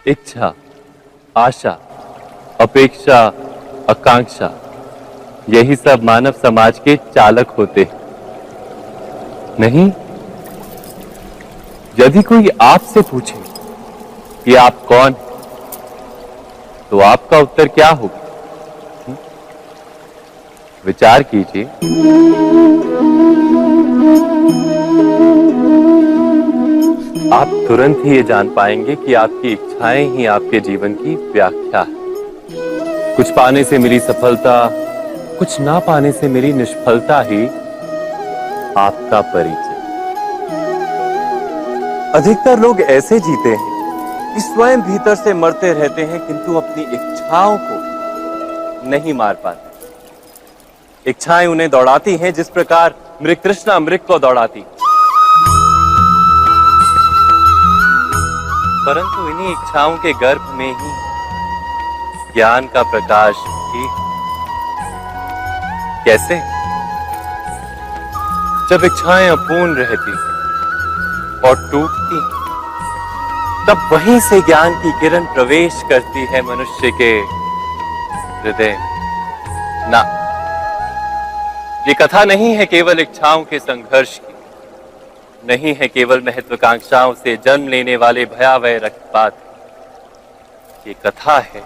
इच्छा, आशा, अपेक्षा, आकांक्षा, यही सब मानव समाज के चालक होते हैं। नहीं, यदि कोई आपसे पूछे कि आप कौन हैं, तो आपका उत्तर क्या होगा? विचार कीजिए। आप तुरंत ही ये जान पाएंगे कि आपकी इच्छाएं ही आपके जीवन की व्याख्या है। कुछ पाने से मिली सफलता, कुछ ना पाने से मिली निष्फलता ही आपका परिचय। अधिकतर लोग ऐसे जीते हैं कि स्वयं भीतर से मरते रहते हैं, किंतु अपनी इच्छाओं को नहीं मार पाते। इच्छाएं उन्हें दौड़ाती हैं जिस प्रकार मृग तृष्णा मृग को दौड़ाती। परंतु इन्हीं इच्छाओं के गर्भ में ही ज्ञान का प्रकाश भी है। कैसे? जब इच्छाएं अपूर्ण रहती और टूटती, तब वहीं से ज्ञान की किरण प्रवेश करती है मनुष्य के हृदय। ना, ये कथा नहीं है केवल इच्छाओं के संघर्ष की, नहीं है केवल महत्वाकांक्षाओं से जन्म लेने वाले भयावह रक्तपात। ये कथा है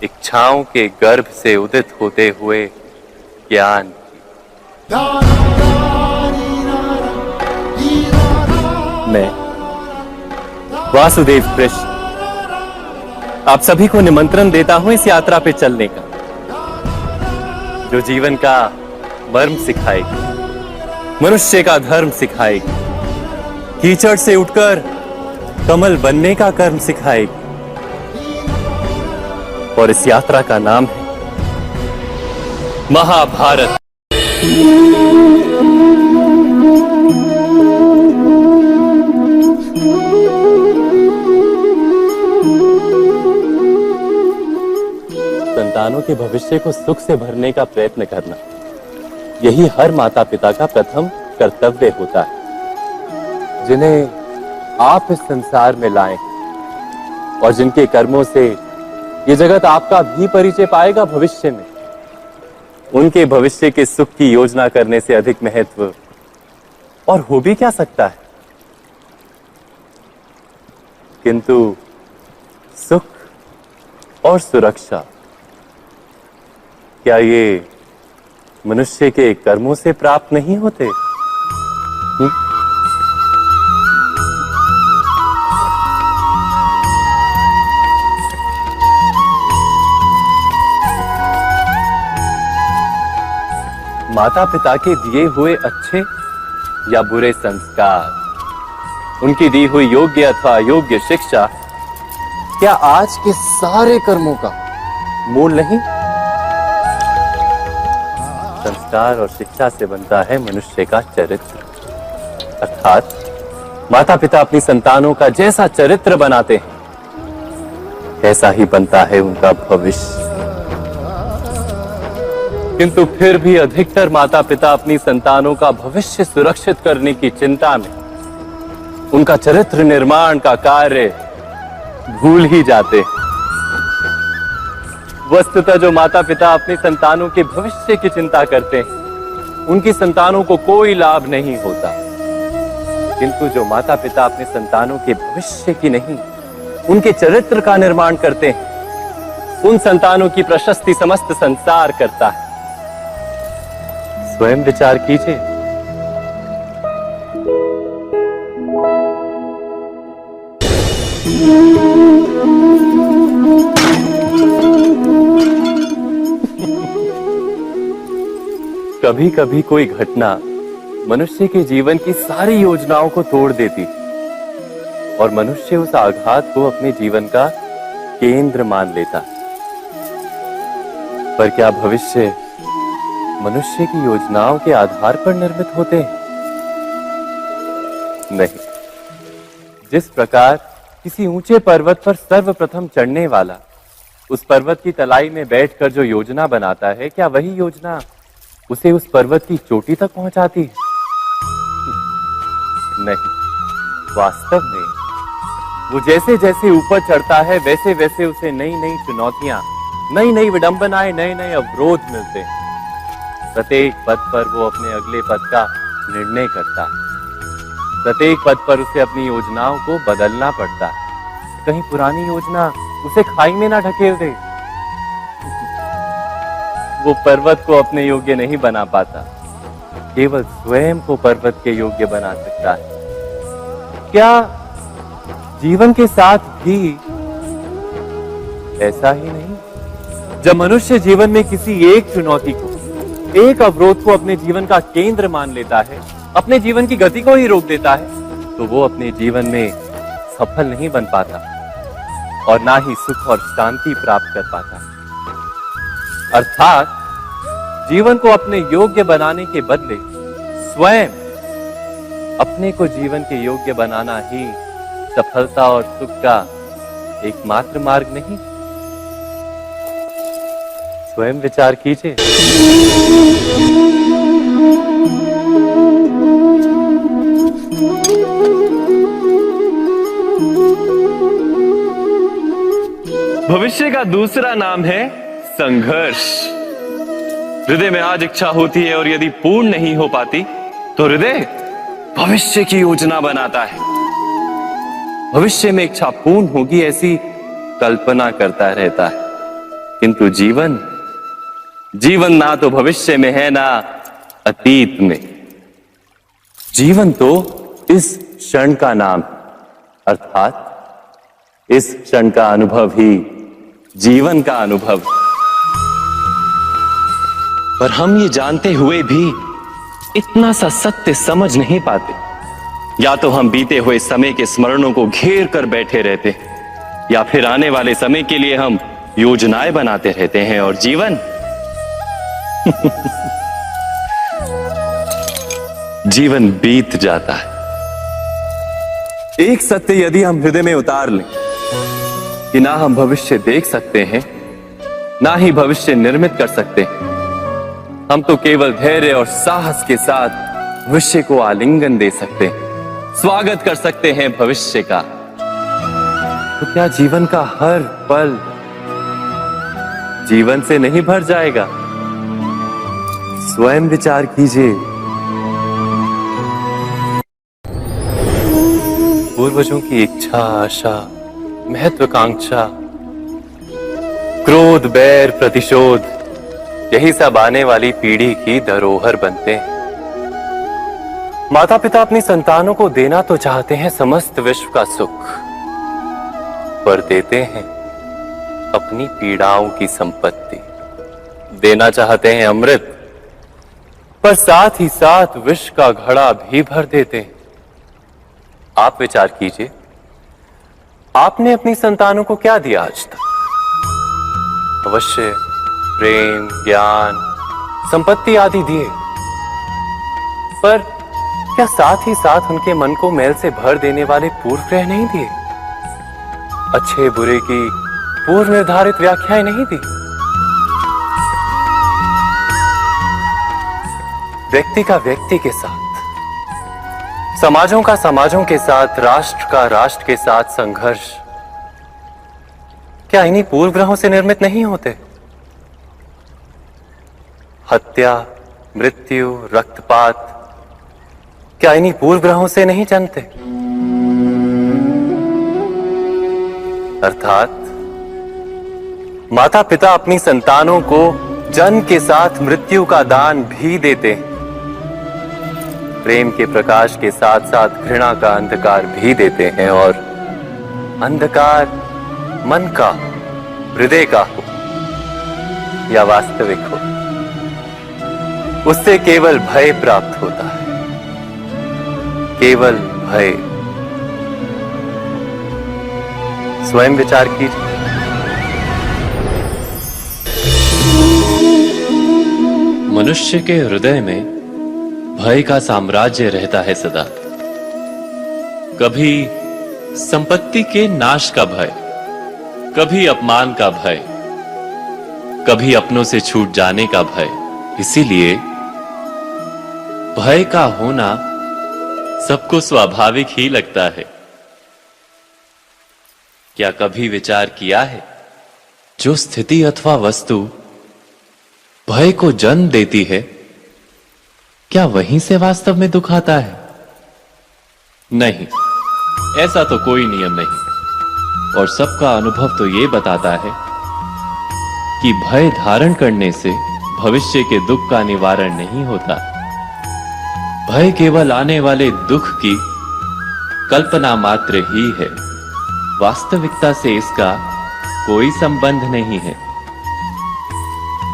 इच्छाओं के गर्भ से उदित होते हुए ज्ञान की। मैं वासुदेव कृष्ण आप सभी को निमंत्रण देता हूं इस यात्रा पे चलने का, जो जीवन का मर्म सिखाएगी, मनुष्य का धर्म सिखाएगी, कीचड़ से उठकर कमल बनने का कर्म सिखाएगी। और इस यात्रा का नाम है महाभारत। संतानों के भविष्य को सुख से भरने का प्रयत्न करना, यही हर माता पिता का प्रथम कर्तव्य होता है, जिन्हें आप इस संसार में लाए और जिनके कर्मों से ये जगत आपका भी परिचय पाएगा भविष्य में। उनके भविष्य के सुख की योजना करने से अधिक महत्व और हो भी क्या सकता है। किंतु सुख और सुरक्षा, क्या ये मनुष्य के कर्मों से प्राप्त नहीं होते? माता पिता के दिए हुए अच्छे या बुरे संस्कार, उनकी दी हुई योग्य अथवा अयोग्य शिक्षा, क्या आज के सारे कर्मों का मूल नहीं? संस्कार और शिक्षा से बनता है मनुष्य का चरित्र। अर्थात माता पिता अपनी संतानों का जैसा चरित्र बनाते हैं, ऐसा ही बनता है उनका भविष्य। किंतु फिर भी अधिकतर माता पिता अपनी संतानों का भविष्य सुरक्षित करने की चिंता में उनका चरित्र निर्माण का कार्य भूल ही जाते हैं। वस्तुतः जो माता पिता अपनी संतानों के भविष्य की चिंता करते हैं, उनकी संतानों को कोई लाभ नहीं होता। किंतु जो माता पिता अपने संतानों के भविष्य की नहीं, उनके चरित्र का निर्माण करते हैं, उन संतानों की प्रशस्ति समस्त संसार करता है। स्वयं विचार कीजिए। कभी कभी कोई घटना मनुष्य के जीवन की सारी योजनाओं को तोड़ देती और मनुष्य उस आघात को अपने जीवन का केंद्र मान लेता। पर क्या भविष्य मनुष्य की योजनाओं के आधार पर निर्मित होते हैं? नहीं। जिस प्रकार किसी ऊंचे पर्वत पर सर्वप्रथम चढ़ने वाला उस पर्वत की तलाई में बैठकर जो योजना बनाता है, क्या वही योजना उसे उस पर्वत की चोटी तक पहुंचाती है? नहीं। वास्तव में वो जैसे जैसे ऊपर चढ़ता है वैसे वैसे उसे नई नई चुनौतियां, नई नई विडंबनाएं, नए नए अवरोध मिलते हैं। प्रत्येक पद पर वो अपने अगले पद का निर्णय करता है। प्रत्येक पद पर उसे अपनी योजनाओं को बदलना पड़ता है। कहीं पुरानी योजना उसे खाई में ना ढकेल दे। वो पर्वत को अपने योग्य नहीं बना पाता, केवल स्वयं को पर्वत के योग्य बना सकता है। क्या जीवन के साथ भी ऐसा ही नहीं? जब मनुष्य जीवन में किसी एक चुनौती को, एक अवरोध को अपने जीवन का केंद्र मान लेता है, अपने जीवन की गति को ही रोक देता है, तो वो अपने जीवन में सफल नहीं बन पाता और ना ही सुख और शांति प्राप्त कर पाता। अर्थात जीवन को अपने योग्य बनाने के बदले स्वयं अपने को जीवन के योग्य बनाना ही सफलता और सुख का एकमात्र मार्ग नहीं। स्वयं विचार कीजिए। भविष्य का दूसरा नाम है संघर्ष। हृदय में आज इच्छा होती है और यदि पूर्ण नहीं हो पाती तो हृदय भविष्य की योजना बनाता है। भविष्य में इच्छा पूर्ण होगी ऐसी कल्पना करता रहता है, किंतु जीवन ना तो भविष्य में है ना अतीत में। जीवन तो इस क्षण का नाम, अर्थात इस क्षण का अनुभव ही जीवन का अनुभव। पर हम ये जानते हुए भी इतना सा सत्य समझ नहीं पाते। या तो हम बीते हुए समय के स्मरणों को घेर कर बैठे रहते, या फिर आने वाले समय के लिए हम योजनाएं बनाते रहते हैं और जीवन जीवन बीत जाता है। एक सत्य यदि हम हृदय में उतार लें कि ना हम भविष्य देख सकते हैं, ना ही भविष्य निर्मित कर सकते हैं, हम तो केवल धैर्य और साहस के साथ भविष्य को आलिंगन दे सकते हैं, स्वागत कर सकते हैं भविष्य का। तो क्या जीवन का हर पल जीवन से नहीं भर जाएगा? स्वयं विचार कीजिए। पूर्वजों की इच्छा, आशा, महत्वाकांक्षा, क्रोध, बैर, प्रतिशोध, यही सब आने वाली पीढ़ी की धरोहर बनते हैं। माता पिता अपनी संतानों को देना तो चाहते हैं समस्त विश्व का सुख, पर देते हैं अपनी पीड़ाओं की संपत्ति। देना चाहते हैं अमृत, पर साथ ही साथ विष का घड़ा भी भर देते हैं। आप विचार कीजिए, आपने अपनी संतानों को क्या दिया आज तक? अवश्य प्रेम, ज्ञान, संपत्ति आदि दिए, पर क्या साथ ही साथ उनके मन को मैल से भर देने वाले पूर्व ग्रह नहीं दिए? अच्छे बुरे की पूर्व निर्धारित व्याख्याएं नहीं दी? व्यक्ति का व्यक्ति के साथ, समाजों का समाजों के साथ, राष्ट्र का राष्ट्र के साथ संघर्ष क्या इन्हीं पूर्व ग्रहों से निर्मित नहीं होते? हत्या, मृत्यु, रक्तपात क्या इन्हीं पूर्व ग्रहों से नहीं जन्मते? अर्थात माता पिता अपनी संतानों को जन्म के साथ मृत्यु का दान भी देते हैं। प्रेम के प्रकाश के साथ साथ घृणा का अंधकार भी देते हैं, और अंधकार मन का, हृदय का हो या वास्तविक हो, उससे केवल भय प्राप्त होता है, केवल भय। स्वयं विचार कीजिए। मनुष्य के हृदय में भय का साम्राज्य रहता है सदा। कभी संपत्ति के नाश का भय, कभी अपमान का भय, कभी अपनों से छूट जाने का भय। इसीलिए भय का होना सबको स्वाभाविक ही लगता है। क्या कभी विचार किया है, जो स्थिति अथवा वस्तु भय को जन्म देती है, क्या वहीं से वास्तव में दुख आता है? नहीं, ऐसा तो कोई नियम नहीं। और सबका अनुभव तो ये बताता है कि भय धारण करने से भविष्य के दुख का निवारण नहीं होता। भय केवल आने वाले दुख की कल्पना मात्र ही है। वास्तविकता से इसका कोई संबंध नहीं है।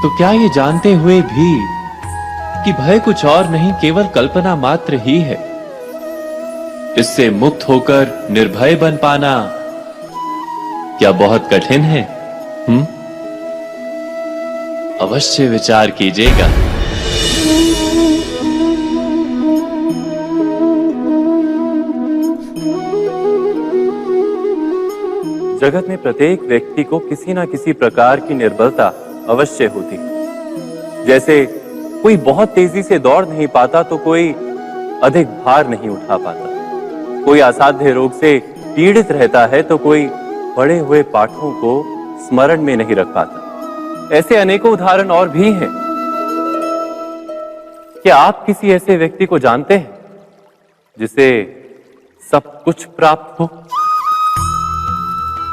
तो क्या ये जानते हुए भी कि भय कुछ और नहीं, केवल कल्पना मात्र ही है, इससे मुक्त होकर निर्भय बन पाना क्या बहुत कठिन है? अवश्य विचार कीजिएगा। जगत में प्रत्येक व्यक्ति को किसी ना किसी प्रकार की निर्बलता अवश्य होती है। जैसे कोई बहुत तेजी से दौड़ नहीं पाता तो कोई अधिक भार नहीं उठा पाता, कोई असाध्य रोग से पीड़ित रहता है तो कोई पढ़े हुए पाठों को स्मरण में नहीं रख पाता। ऐसे अनेकों उदाहरण और भी हैं। क्या आप किसी ऐसे व्यक्ति को जानते हैं जिसे सब कुछ प्राप्त हो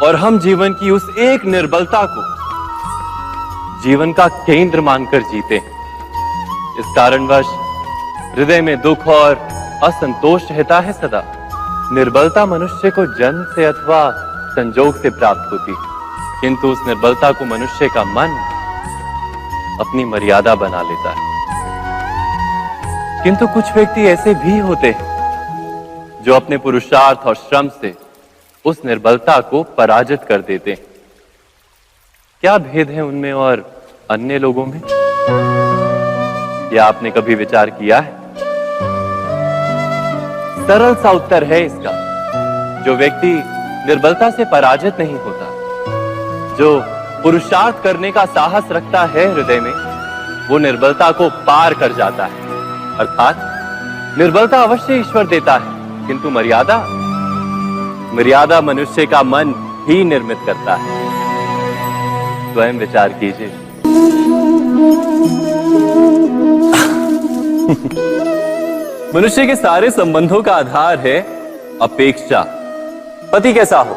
और हम जीवन की उस एक निर्बलता को जीवन का केंद्र मानकर जीते हैं? इस कारणवश हृदय में दुख और असंतोष रहता है सदा। निर्बलता मनुष्य को जन्म से अथवा संजोग से प्राप्त होती है, किंतु उस निर्बलता को मनुष्य का मन अपनी मर्यादा बना लेता है। किंतु कुछ व्यक्ति ऐसे भी होते हैं जो अपने पुरुषार्थ और श्रम से उस निर्बलता को पराजित कर देते हैं। क्या भेद है उनमें और अन्य लोगों में? यह आपने कभी विचार किया है? सरल सा उत्तर है इसका। जो व्यक्ति निर्बलता से पराजित नहीं होता, जो पुरुषार्थ करने का साहस रखता है हृदय में, वो निर्बलता को पार कर जाता है। अर्थात निर्बलता अवश्य ईश्वर देता है, किंतु मर्यादा मनुष्य का मन ही निर्मित करता है। स्वयं विचार कीजिए। मनुष्य के सारे संबंधों का आधार है अपेक्षा। पति कैसा हो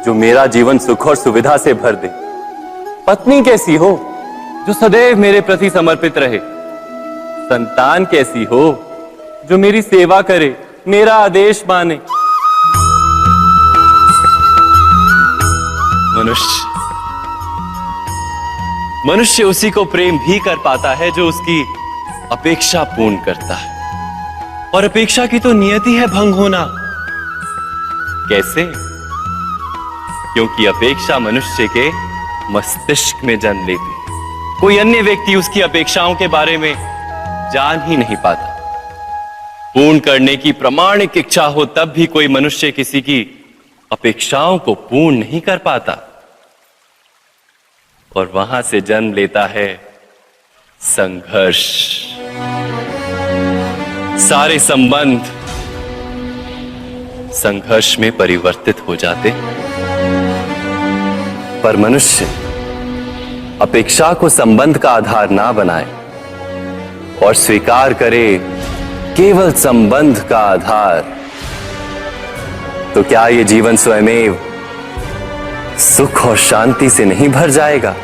जो मेरा जीवन सुख और सुविधा से भर दे? पत्नी कैसी हो जो सदैव मेरे प्रति समर्पित रहे? संतान कैसी हो जो मेरी सेवा करे, मेरा आदेश माने? मनुष्य उसी को प्रेम भी कर पाता है जो उसकी अपेक्षा पूर्ण करता है। और अपेक्षा की तो नियति है भंग होना। कैसे? क्योंकि अपेक्षा मनुष्य के मस्तिष्क में जन्म लेती है। कोई अन्य व्यक्ति उसकी अपेक्षाओं के बारे में जान ही नहीं पाता। पूर्ण करने की प्रामाणिक इच्छा हो तब भी कोई मनुष्य किसी की अपेक्षाओं को पूर्ण नहीं कर पाता। और वहां से जन्म लेता है संघर्ष। सारे संबंध संघर्ष में परिवर्तित हो जाते। पर मनुष्य अपेक्षा को संबंध का आधार ना बनाए और स्वीकार करे केवल संबंध का आधार, तो क्या ये जीवन स्वयमेव सुख और शांति से नहीं भर जाएगा?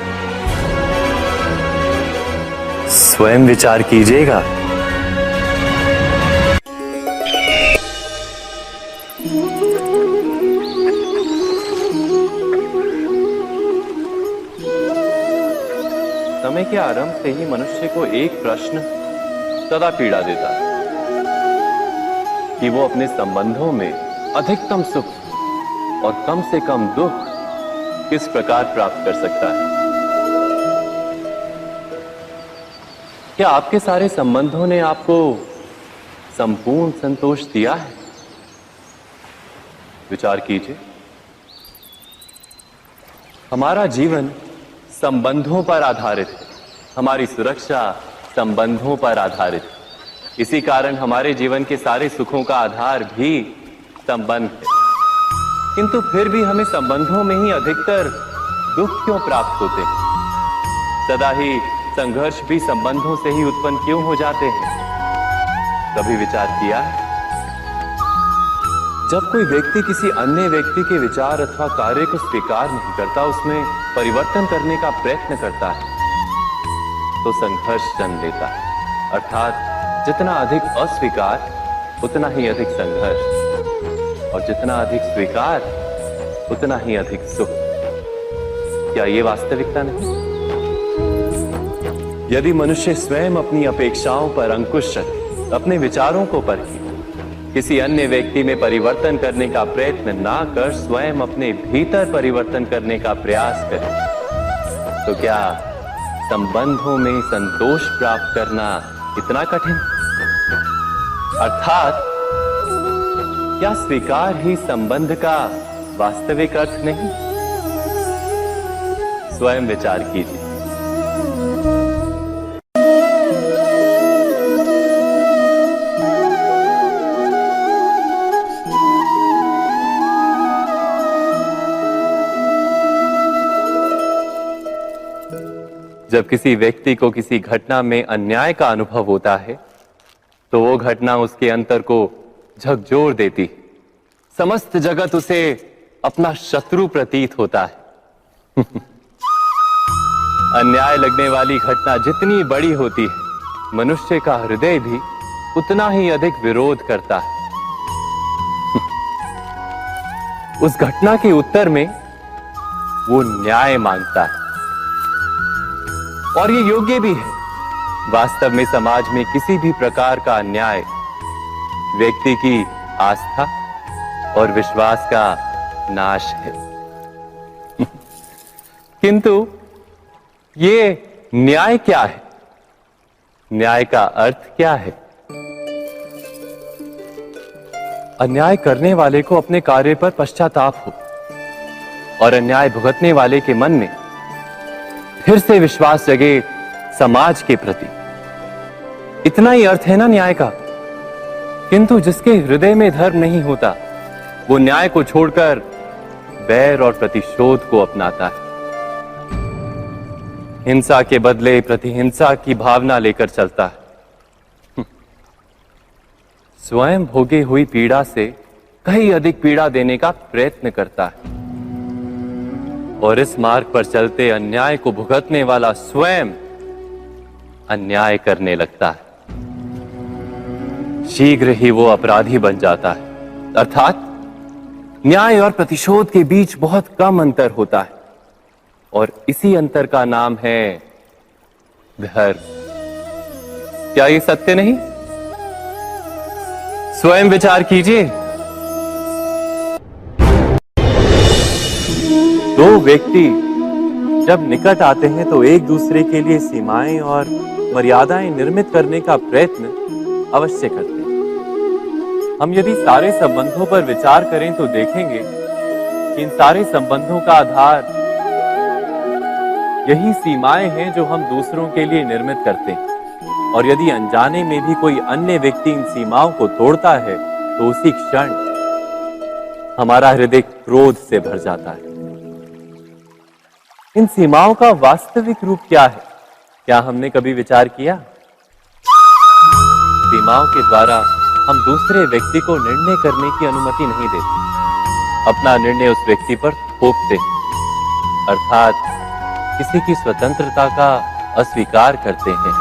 स्वयं विचार कीजिएगा। समय के आरंभ से ही मनुष्य को एक प्रश्न सदा पीड़ा देता है कि वो अपने संबंधों में अधिकतम सुख और कम से कम दुख किस प्रकार प्राप्त कर सकता है। क्या आपके सारे संबंधों ने आपको संपूर्ण संतोष दिया है? विचार कीजिए। हमारा जीवन संबंधों पर आधारित है। हमारी सुरक्षा संबंधों पर आधारित है। इसी कारण हमारे जीवन के सारे सुखों का आधार भी संबंध है। किंतु फिर भी हमें संबंधों में ही अधिकतर दुख क्यों प्राप्त होते हैं? सदा ही संघर्ष भी संबंधों से ही उत्पन्न क्यों हो जाते हैं? कभी विचार किया है? जब कोई व्यक्ति किसी अन्य व्यक्ति के विचार अथवा कार्य को स्वीकार नहीं करता, उसमें परिवर्तन करने का प्रयत्न करता है, तो संघर्ष जन्म लेता है। अर्थात जितना अधिक अस्वीकार उतना ही अधिक संघर्ष, और जितना अधिक स्वीकार उतना ही अधिक सुख। क्या ये वास्तविकता नहीं? यदि मनुष्य स्वयं अपनी अपेक्षाओं पर अंकुश रखे, अपने विचारों को परखे, किसी अन्य व्यक्ति में परिवर्तन करने का प्रयत्न ना कर स्वयं अपने भीतर परिवर्तन करने का प्रयास करे, तो क्या संबंधों में संतोष प्राप्त करना इतना कठिन? अर्थात क्या स्वीकार ही संबंध का वास्तविक अर्थ नहीं? स्वयं विचार कीजिए। जब किसी व्यक्ति को किसी घटना में अन्याय का अनुभव होता है, तो वो घटना उसके अंतर को झकझोर देती है। समस्त जगत उसे अपना शत्रु प्रतीत होता है। अन्याय लगने वाली घटना जितनी बड़ी होती है, मनुष्य का हृदय भी उतना ही अधिक विरोध करता है। उस घटना के उत्तर में वो न्याय मांगता है, और ये योग्य भी है। वास्तव में समाज में किसी भी प्रकार का अन्याय व्यक्ति की आस्था और विश्वास का नाश है। किंतु ये न्याय क्या है? न्याय का अर्थ क्या है? अन्याय करने वाले को अपने कार्य पर पश्चाताप हो, और अन्याय भुगतने वाले के मन में फिर से विश्वास जगे समाज के प्रति। इतना ही अर्थ है ना न्याय का। किंतु जिसके हृदय में धर्म नहीं होता, वो न्याय को छोड़कर बैर और प्रतिशोध को अपनाता है। हिंसा के बदले प्रतिहिंसा की भावना लेकर चलता है। स्वयं भोगी हुई पीड़ा से कहीं अधिक पीड़ा देने का प्रयत्न करता है, और इस मार्ग पर चलते अन्याय को भुगतने वाला स्वयं अन्याय करने लगता है। शीघ्र ही वो अपराधी बन जाता है। अर्थात न्याय और प्रतिशोध के बीच बहुत कम अंतर होता है, और इसी अंतर का नाम है धर्म। क्या ये सत्य नहीं? स्वयं विचार कीजिए। दो व्यक्ति जब निकट आते हैं तो एक दूसरे के लिए सीमाएं और मर्यादाएं निर्मित करने का प्रयत्न अवश्य करते हैं। हम यदि सारे संबंधों पर विचार करें तो देखेंगे कि इन सारे संबंधों का आधार यही सीमाएं हैं जो हम दूसरों के लिए निर्मित करते हैं। और यदि अनजाने में भी कोई अन्य व्यक्ति इन सीमाओं को तोड़ता है, तो उसी क्षण हमारा हृदय क्रोध से भर जाता है। इन सीमाओं का वास्तविक रूप क्या है? क्या हमने कभी विचार किया? सीमाओं के द्वारा हम दूसरे व्यक्ति को निर्णय करने की अनुमति नहीं देते, अपना निर्णय उस व्यक्ति पर थोपते हैं। अर्थात किसी की स्वतंत्रता का अस्वीकार करते हैं।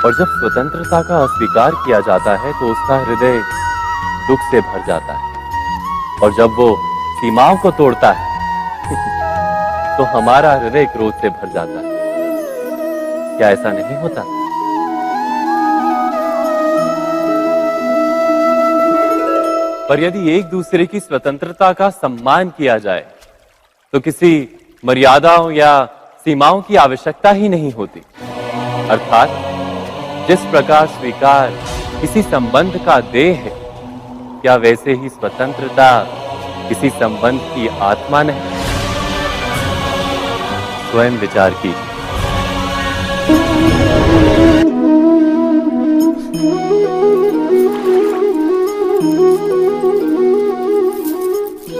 और जब स्वतंत्रता का अस्वीकार किया जाता है तो उसका हृदय दुख से भर जाता है, और जब वो सीमाओं को तोड़ता है तो हमारा हृदय क्रोध से भर जाता है। क्या ऐसा नहीं होता? पर यदि एक दूसरे की स्वतंत्रता का सम्मान किया जाए तो किसी मर्यादाओं या सीमाओं की आवश्यकता ही नहीं होती। अर्थात जिस प्रकार स्वीकार किसी संबंध का देह है, क्या वैसे ही स्वतंत्रता किसी संबंध की आत्मा नहीं? स्वयं विचार कीजिए।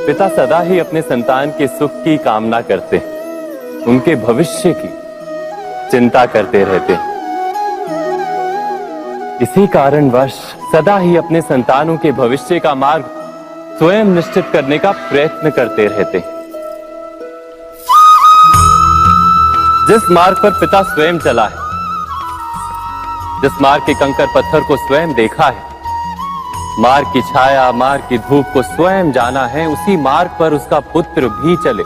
पिता सदा ही अपने संतान के सुख की कामना करते हैं, उनके भविष्य की चिंता करते रहते हैं। इसी कारणवश सदा ही अपने संतानों के भविष्य का मार्ग स्वयं निश्चित करने का प्रयत्न करते रहते हैं। जिस मार्ग पर पिता स्वयं चला है, जिस मार्ग के कंकर पत्थर को स्वयं देखा है, मार्ग की छाया, मार्ग की धूप को स्वयं जाना है, उसी मार्ग पर उसका पुत्र भी चले,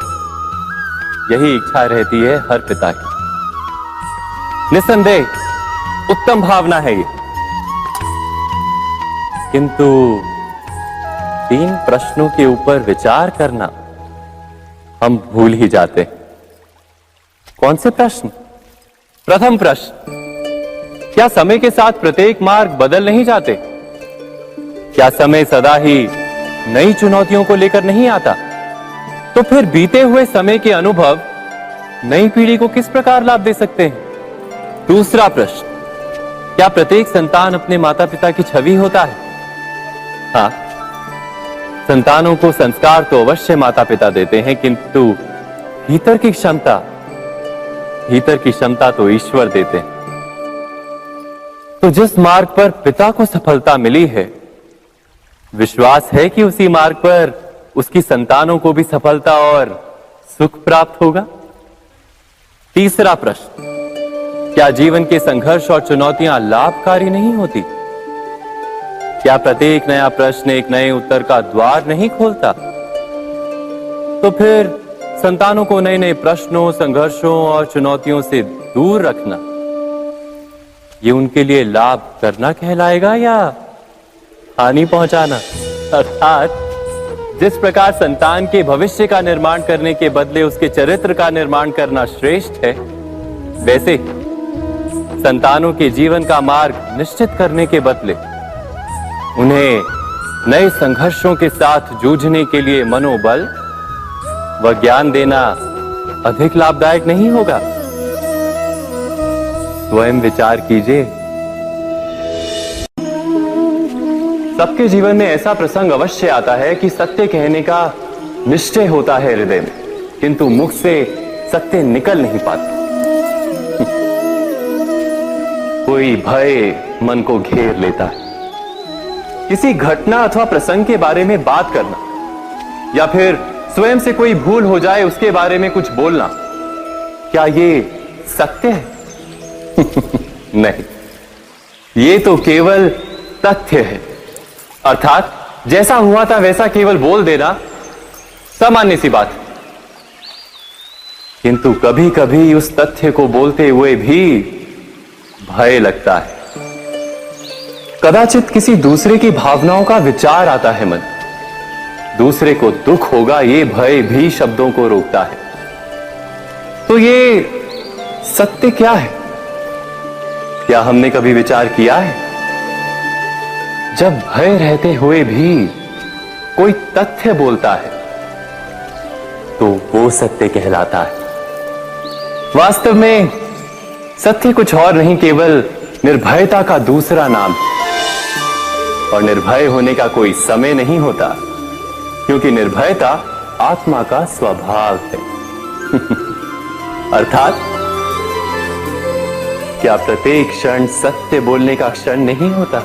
यही इच्छा रहती है हर पिता की। निस्संदेह उत्तम भावना है ये, किंतु 3 प्रश्नों के ऊपर विचार करना हम भूल ही जाते हैं। कौन से प्रश्न? प्रथम प्रश्न, क्या समय के साथ प्रत्येक मार्ग बदल नहीं जाते? क्या समय सदा ही नई चुनौतियों को लेकर नहीं आता? तो फिर बीते हुए समय के अनुभव नई पीढ़ी को किस प्रकार लाभ दे सकते हैं? दूसरा प्रश्न, क्या प्रत्येक संतान अपने माता पिता की छवि होता है? हाँ, संतानों को संस्कार तो अवश्य माता पिता देते हैं, किंतु भीतर की क्षमता तो ईश्वर देते हैं। तो जिस मार्ग पर पिता को सफलता मिली है, विश्वास है कि उसी मार्ग पर उसकी संतानों को भी सफलता और सुख प्राप्त होगा। तीसरा प्रश्न, क्या जीवन के संघर्ष और चुनौतियां लाभकारी नहीं होती? क्या प्रत्येक नया प्रश्न एक नए उत्तर का द्वार नहीं खोलता? तो फिर संतानों को नए नए प्रश्नों, संघर्षों और चुनौतियों से दूर रखना, ये उनके लिए लाभ करना कहलाएगा या हानि पहुंचाना? अर्थात जिस प्रकार संतान के भविष्य का निर्माण करने के बदले उसके चरित्र का निर्माण करना श्रेष्ठ है, वैसे संतानों के जीवन का मार्ग निश्चित करने के बदले उन्हें नए संघर्षों के साथ जूझने के लिए मनोबल व ज्ञान देना अधिक लाभदायक नहीं होगा? स्वयं विचार कीजिए। सबके जीवन में ऐसा प्रसंग अवश्य आता है कि सत्य कहने का निश्चय होता है हृदय में, किंतु मुख से सत्य निकल नहीं पाता। कोई भय मन को घेर लेता है। किसी घटना अथवा प्रसंग के बारे में बात करना या फिर स्वयं से कोई भूल हो जाए उसके बारे में कुछ बोलना, क्या ये सत्य है? नहीं, ये तो केवल तथ्य है। अर्थात जैसा हुआ था वैसा केवल बोल देना सामान्य सी बात है। किंतु कभी कभी उस तथ्य को बोलते हुए भी भय लगता है। कदाचित किसी दूसरे की भावनाओं का विचार आता है मन, दूसरे को दुख होगा, ये भय भी शब्दों को रोकता है। तो ये सत्य क्या है? क्या हमने कभी विचार किया है? जब भय रहते हुए भी कोई तथ्य बोलता है तो वो सत्य कहलाता है। वास्तव में सत्य कुछ और नहीं, केवल निर्भयता का दूसरा नाम है। और निर्भय होने का कोई समय नहीं होता, क्योंकि निर्भयता आत्मा का स्वभाव है। अर्थात क्या प्रत्येक क्षण सत्य बोलने का क्षण नहीं होता?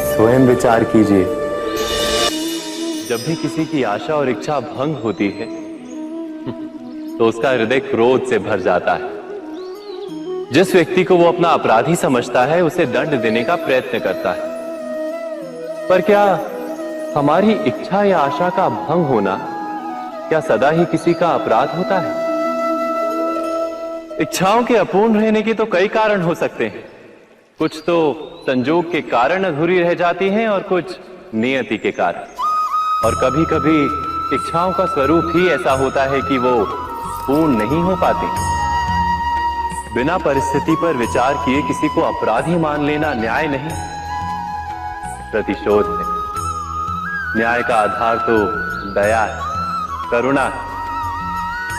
स्वयं विचार कीजिए। जब भी किसी की आशा और इच्छा भंग होती है तो उसका हृदय क्रोध से भर जाता है। जिस व्यक्ति को वो अपना अपराधी समझता है उसे दंड देने का प्रयत्न करता है। पर क्या हमारी इच्छा या आशा का भंग होना क्या सदा ही किसी का अपराध होता है? इच्छाओं के अपूर्ण रहने के तो कई कारण हो सकते हैं। कुछ तो संजोग के कारण अधूरी रह जाती हैं और कुछ नियति के कारण। और कभी कभी इच्छाओं का स्वरूप ही ऐसा होता है कि वो पूर्ण नहीं हो पाती। बिना परिस्थिति पर विचार किए किसी को अपराधी मान लेना न्याय नहीं, प्रतिशोध है। न्याय का आधार तो दया है, करुणा है,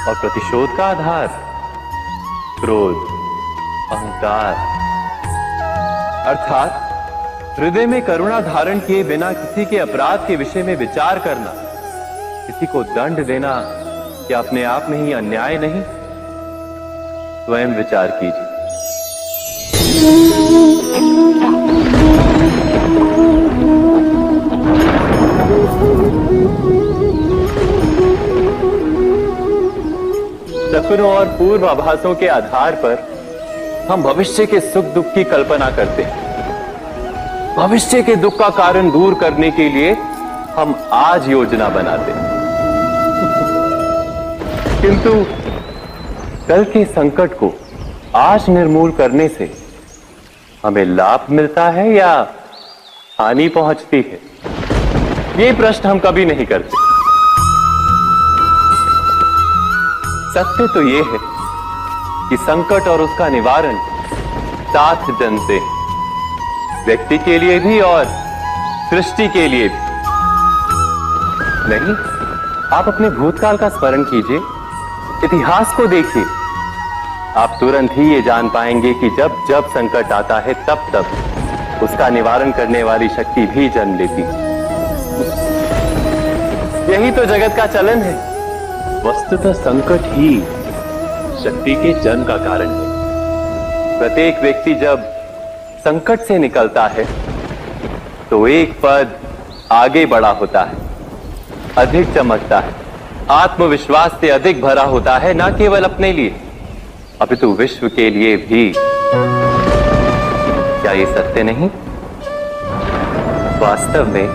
और प्रतिशोध का आधार क्रोध, अहंकार। अर्थात हृदय में करुणा धारण किए बिना किसी के अपराध के विषय में विचार करना, किसी को दंड देना क्या अपने आप में ही अन्याय नहीं? स्वयं विचार कीजिए। सपनों और पूर्वाभासों के आधार पर हम भविष्य के सुख दुख की कल्पना करते हैं। भविष्य के दुख का कारण दूर करने के लिए हम आज योजना बनाते हैं, किंतु कल के संकट को आज निर्मूल करने से हमें लाभ मिलता है या हानि पहुंचती है? ये प्रश्न हम कभी नहीं करते। सत्य तो यह है कि संकट और उसका निवारण साथ जनते हैं, व्यक्ति के लिए भी और सृष्टि के लिए भी। नहीं, आप अपने भूतकाल का स्मरण कीजिए, इतिहास को देखिए। आप तुरंत ही ये जान पाएंगे कि जब जब संकट आता है तब तब उसका निवारण करने वाली शक्ति भी जन्म लेती है। यही तो जगत का चलन है। वस्तुतः संकट ही शक्ति के जन्म का कारण है। प्रत्येक व्यक्ति जब संकट से निकलता है तो एक पद आगे बढ़ा होता है, अधिक चमकता है, आत्मविश्वास से अधिक भरा होता है, न केवल अपने लिए अपितु विश्व के लिए भी। क्या ये सत्य नहीं? वास्तव में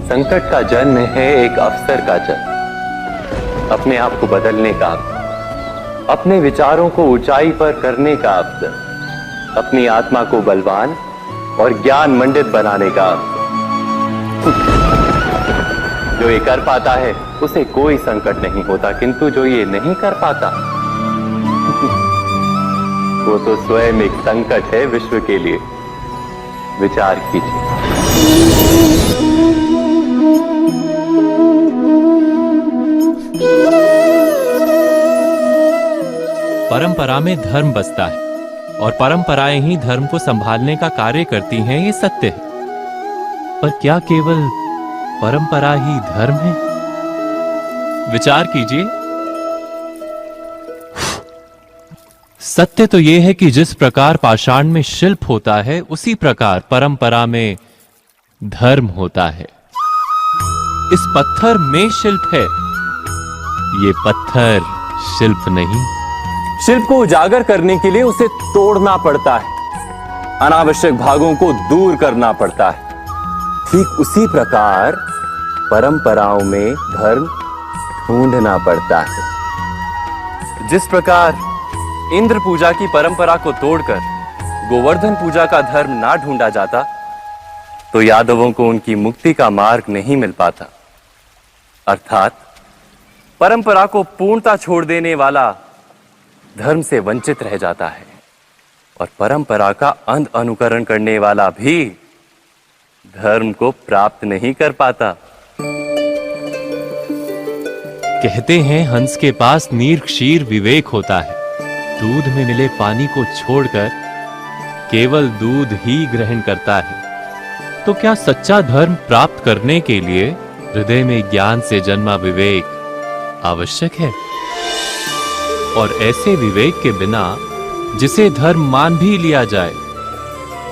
संकट का जन्म है एक अवसर का जन्म, अपने आप को बदलने का, अपने विचारों को ऊंचाई पर करने का अवसर, अपनी आत्मा को बलवान और ज्ञान मंडित बनाने का अवसर। जो ये कर पाता है उसे कोई संकट नहीं होता, किंतु जो ये नहीं कर पाता वो तो स्वयं एक संकट है विश्व के लिए। विचार कीजिए। परंपरा में धर्म बसता है और परंपराएं ही धर्म को संभालने का कार्य करती हैं, ये सत्य है। पर क्या केवल परंपरा ही धर्म है? विचार कीजिए। सत्य तो यह है कि जिस प्रकार पाषाण में शिल्प होता है उसी प्रकार परंपरा में धर्म होता है। इस पत्थर में शिल्प है, ये पत्थर शिल्प नहीं। शिल्प को उजागर करने के लिए उसे तोड़ना पड़ता है, अनावश्यक भागों को दूर करना पड़ता है। ठीक उसी प्रकार परंपराओं में धर्म ढूंढना पड़ता है। जिस प्रकार इंद्र पूजा की परंपरा को तोड़कर गोवर्धन पूजा का धर्म ना ढूंढा जाता तो यादवों को उनकी मुक्ति का मार्ग नहीं मिल पाता। अर्थात परंपरा को पूर्णता छोड़ देने वाला धर्म से वंचित रह जाता है और परंपरा का अंध अनुकरण करने वाला भी धर्म को प्राप्त नहीं कर पाता। कहते हैं हंस के पास नीर क्षीर विवेक होता है। दूध में मिले पानी को छोड़कर केवल दूध ही ग्रहण करता है। तो क्या सच्चा धर्म प्राप्त करने के लिए हृदय में ज्ञान से जन्मा विवेक आवश्यक है? और ऐसे विवेक के बिना जिसे धर्म मान भी लिया जाए,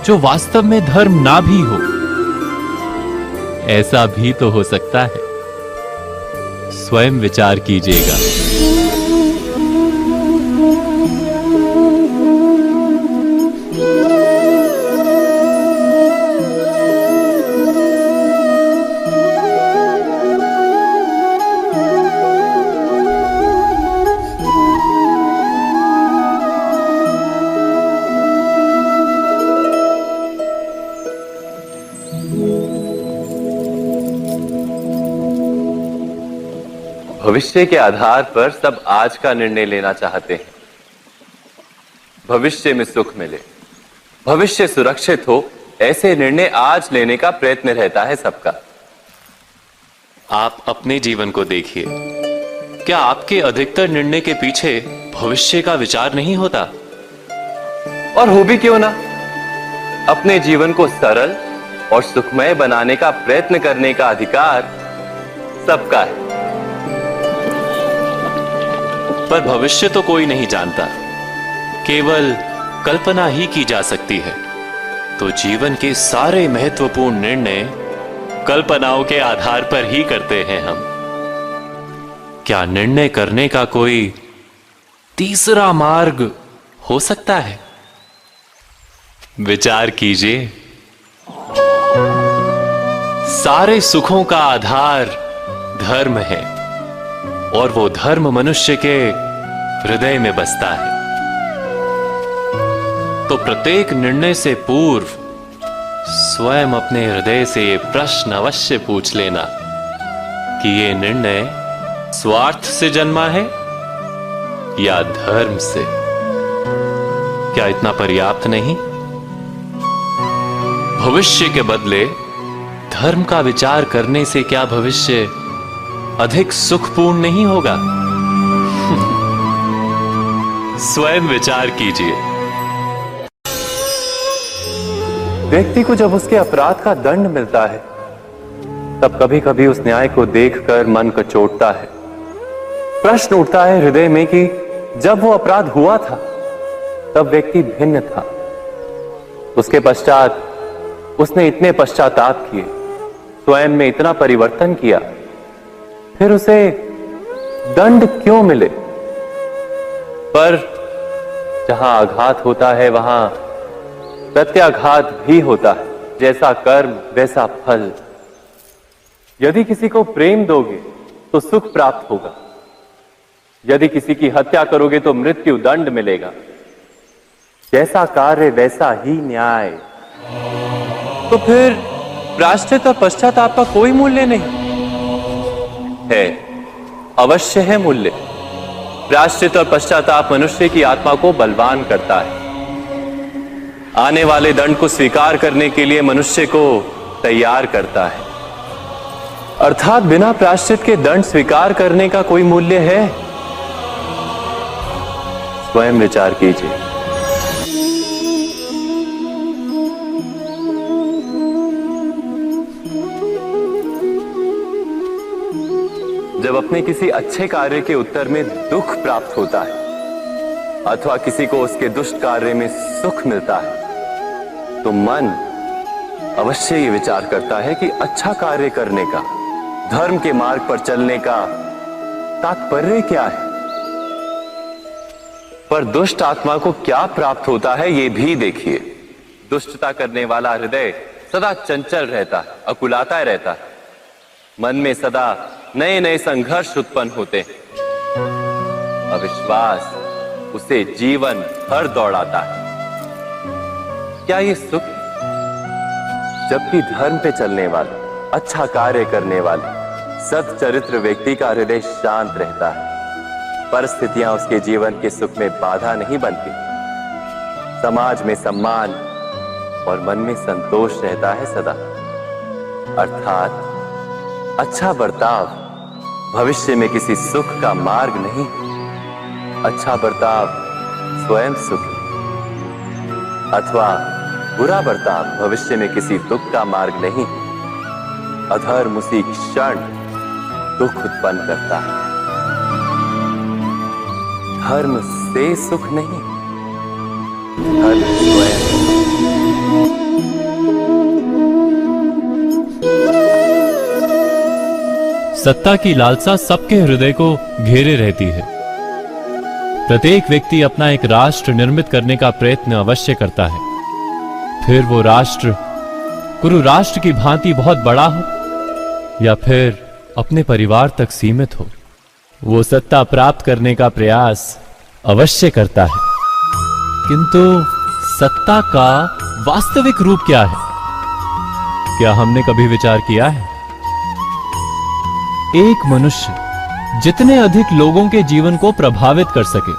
जो वास्तव में धर्म ना भी हो, ऐसा भी तो हो सकता है। स्वयं विचार कीजिएगा। भविष्य के आधार पर सब आज का निर्णय लेना चाहते हैं। भविष्य में सुख मिले, भविष्य सुरक्षित हो, ऐसे निर्णय आज लेने का प्रयत्न रहता है सबका। आप अपने जीवन को देखिए। क्या आपके अधिकतर निर्णय के पीछे भविष्य का विचार नहीं होता? और हो भी क्यों ना, अपने जीवन को सरल और सुखमय बनाने का प्रयत्न करने का अधिकार सबका है। पर भविष्य तो कोई नहीं जानता, केवल कल्पना ही की जा सकती है। तो जीवन के सारे महत्वपूर्ण निर्णय कल्पनाओं के आधार पर ही करते हैं हम। क्या निर्णय करने का कोई तीसरा मार्ग हो सकता है? विचार कीजिए। सारे सुखों का आधार धर्म है और वो धर्म मनुष्य के हृदय में बसता है। तो प्रत्येक निर्णय से पूर्व स्वयं अपने हृदय से ये प्रश्न अवश्य पूछ लेना कि ये निर्णय स्वार्थ से जन्मा है या धर्म से। क्या इतना पर्याप्त नहीं? भविष्य के बदले धर्म का विचार करने से क्या भविष्य अधिक सुखपूर्ण नहीं होगा? स्वयं विचार कीजिए। व्यक्ति को जब उसके अपराध का दंड मिलता है, तब कभी कभी उस न्याय को देखकर मन कचोटता है। प्रश्न उठता है हृदय में कि जब वो अपराध हुआ था, तब व्यक्ति भिन्न था। उसके पश्चात उसने इतने पश्चाताप किए, स्वयं में इतना परिवर्तन किया, फिर उसे दंड क्यों मिले? पर जहां आघात होता है, वहां प्रत्याघात भी होता है। जैसा कर्म वैसा फल। यदि किसी को प्रेम दोगे तो सुख प्राप्त होगा, यदि किसी की हत्या करोगे तो मृत्यु दंड मिलेगा। जैसा कार्य वैसा ही न्याय। तो फिर प्रायश्चित और पश्चाताप का कोई मूल्य नहीं है? अवश्य है मूल्य। प्रायश्चित और पश्चाताप मनुष्य की आत्मा को बलवान करता है। आने वाले दंड को स्वीकार करने के लिए मनुष्य को तैयार करता है। अर्थात बिना प्रायश्चित के दंड स्वीकार करने का कोई मूल्य है? स्वयं विचार कीजिए। जब अपने किसी अच्छे कार्य के उत्तर में दुख प्राप्त होता है अथवा किसी को उसके दुष्ट कार्य में सुख मिलता है, तो मन अवश्य ये विचार करता है कि अच्छा कार्य करने का, धर्म के मार्ग पर चलने का तात्पर्य क्या है। पर दुष्ट आत्मा को क्या प्राप्त होता है, ये भी देखिए। दुष्टता करने वाला हृदय सदा चंचल रहता है, अकुलाता रहता है। मन में सदा नए नए संघर्ष उत्पन्न होते हैं। अविश्वास उसे जीवन भर दौड़ाता है। क्या ये सुख? जबकि धर्म पे चलने वाले, अच्छा कार्य करने वाले, सच्चरित्र व्यक्ति का हृदय शांत रहता है। परिस्थितियां उसके जीवन के सुख में बाधा नहीं बनती। समाज में सम्मान और मन में संतोष रहता है सदा। अर्थात अच्छा बर्ताव भविष्य में किसी सुख का मार्ग नहीं। अच्छा बर्ताव स्वयं सुख अथवा बुरा बर्ताव भविष्य में किसी दुख का मार्ग नहीं। अधर्म उसी क्षण दुख उत्पन्न करता है। धर्म से सुख नहीं, धर्म स्वयं। सत्ता की लालसा सबके हृदय को घेरे रहती है। प्रत्येक व्यक्ति अपना एक राष्ट्र निर्मित करने का प्रयत्न अवश्य करता है। फिर वो राष्ट्र कुरु राष्ट्र की भांति बहुत बड़ा हो या फिर अपने परिवार तक सीमित हो, वो सत्ता प्राप्त करने का प्रयास अवश्य करता है। किंतु सत्ता का वास्तविक रूप क्या है? क्या हमने कभी विचार किया है? एक मनुष्य जितने अधिक लोगों के जीवन को प्रभावित कर सके,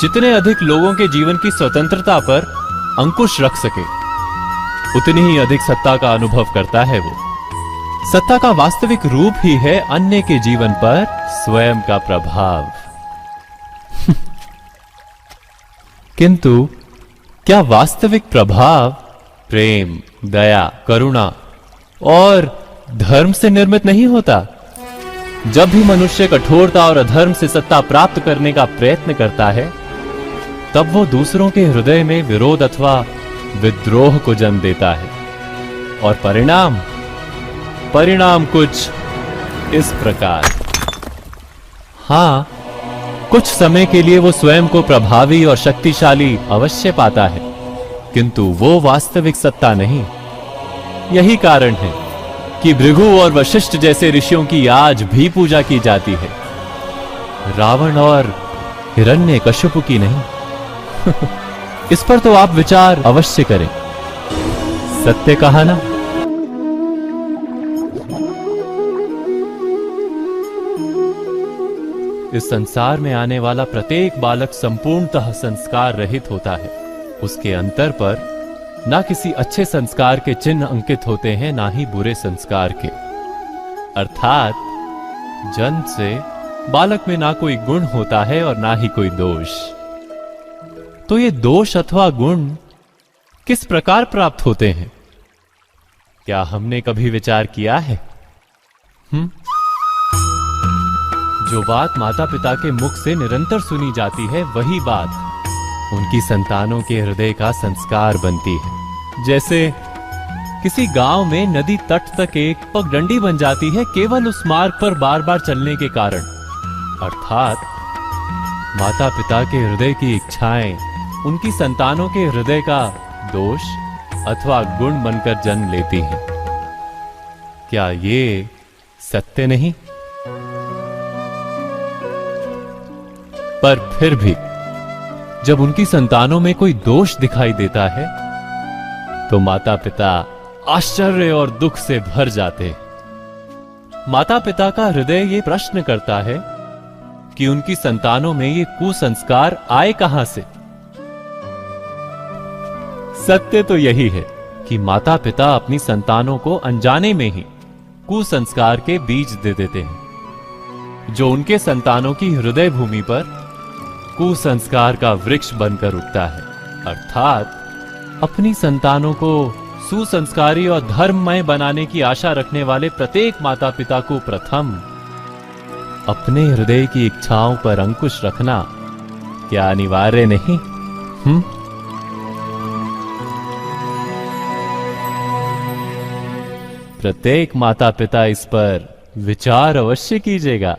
जितने अधिक लोगों के जीवन की स्वतंत्रता पर अंकुश रख सके, उतनी ही अधिक सत्ता का अनुभव करता है वो। सत्ता का वास्तविक रूप ही है अन्य के जीवन पर स्वयं का प्रभाव। किंतु क्या वास्तविक प्रभाव प्रेम, दया, करुणा और धर्म से निर्मित नहीं होता। जब भी मनुष्य कठोरता और अधर्म से सत्ता प्राप्त करने का प्रयत्न करता है, तब वो दूसरों के हृदय में विरोध अथवा विद्रोह को जन्म देता है। और परिणाम कुछ इस प्रकार। हां, कुछ समय के लिए वो स्वयं को प्रभावी और शक्तिशाली अवश्य पाता है, किंतु वो वास्तविक सत्ता नहीं। यही कारण है कि भृगु और वशिष्ठ जैसे ऋषियों की आज भी पूजा की जाती है, रावण और हिरण्यकश्यप की नहीं। इस पर तो आप विचार अवश्य करें। सत्य कहा ना। इस संसार में आने वाला प्रत्येक बालक संपूर्णतः संस्कार रहित होता है। उसके अंतर पर ना किसी अच्छे संस्कार के चिन्ह अंकित होते हैं, ना ही बुरे संस्कार के। अर्थात जन्म से बालक में ना कोई गुण होता है और ना ही कोई दोष। तो ये दोष अथवा गुण किस प्रकार प्राप्त होते हैं? क्या हमने कभी विचार किया है? जो बात माता पिता के मुख से निरंतर सुनी जाती है, वही बात उनकी संतानों के हृदय का संस्कार बनती है। जैसे किसी गांव में नदी तट तक एक पगडंडी बन जाती है, केवल उस मार्ग पर बार बार चलने के कारण। अर्थात माता पिता के हृदय की इच्छाएं उनकी संतानों के हृदय का दोष अथवा गुण बनकर जन्म लेती हैं। क्या ये सत्य नहीं? पर फिर भी जब उनकी संतानों में कोई दोष दिखाई देता है, तो माता पिता आश्चर्य और दुख से भर जाते हैं। माता पिता का हृदय ये प्रश्न करता है कि उनकी संतानों में ये कुसंस्कार आए कहां से। सत्य तो यही है कि माता पिता अपनी संतानों को अनजाने में ही कुसंस्कार के बीज दे देते हैं, जो उनके संतानों की हृदय भूमि पर कुसंस्कार का वृक्ष बनकर उगता है। अर्थात अपनी संतानों को सुसंस्कारी और धर्ममय बनाने की आशा रखने वाले प्रत्येक माता पिता को प्रथम अपने हृदय की इच्छाओं पर अंकुश रखना क्या अनिवार्य नहीं? प्रत्येक माता पिता इस पर विचार अवश्य कीजिएगा।